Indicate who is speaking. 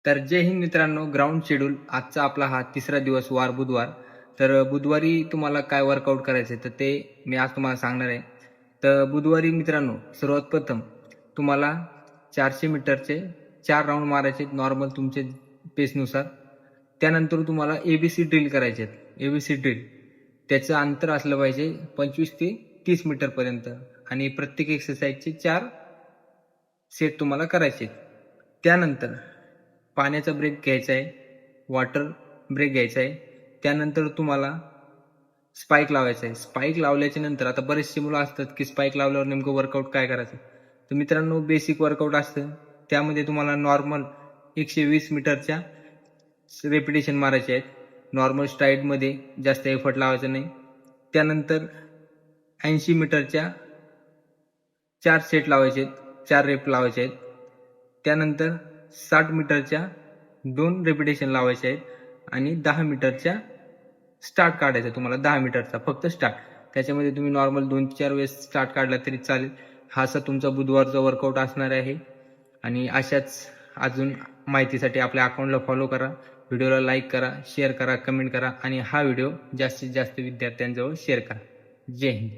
Speaker 1: तर जय हिंद मित्रांनो, ground schedule आजचा आपला हा तिसरा दिवस वार बुधवार. तर बुधवारी तुम्हाला काय वर्कआउट करायचं आहे तर ते मी आज तुम्हाला सांगणार आहे. तर बुधवारी मित्रांनो, सर्वात प्रथम तुम्हाला 400 मीटरचे 4 राऊंड मारायचे नॉर्मल तुमचे पेसनुसार. त्यानंतर तुम्हाला एबीसी ड्रिल करायचे आहेत. एबीसी ड्रिल त्याचं अंतर असलं पाहिजे 25 ते 30 मीटरपर्यंत आणि प्रत्येक एक्सरसाइजचे 4 सेट तुम्हाला करायचे. त्यानंतर पाण्याचा ब्रेक घ्यायचा आहे, वॉटर ब्रेक घ्यायचा आहे. त्यानंतर तुम्हाला स्पाइक लावायचा आहे. स्पाइक लावल्याच्या नंतर आता बरेचसे मुलं असतात की स्पाइक लावल्यावर नेमकं वर्कआउट काय करायचं. तर मित्रांनो, बेसिक वर्कआउट असतं. त्यामध्ये तुम्हाला नॉर्मल 120 मीटरच्या रेपिटेशन मारायचे आहेत. नॉर्मल स्ट्राईडमध्ये जास्त एफर्ट लावायचा नाही. त्यानंतर 80 मीटरच्या 4 सेट लावायचे आहेत, 4 रेप लावायचे आहेत. त्यानंतर 60 मीटरच्या 2 रेपिटेशन लावायचे आहेत आणि 10 मीटरच्या स्टार्ट काढायचा तुम्हाला. 10 मीटरचा फक्त स्टार्ट. त्याच्यामध्ये तुम्ही नॉर्मल 2-4 वेळेस स्टार्ट काढला तरी चालेल. हा असा तुमचा बुधवारचा वर्कआउट असणार आहे. आणि अशाच अजून माहितीसाठी आपल्या अकाउंटला फॉलो करा, व्हिडिओला लाईक करा, शेअर करा, कमेंट करा आणि हा व्हिडिओ जास्तीत जास्त विद्यार्थ्यांजवळ शेअर करा. जय हिंद.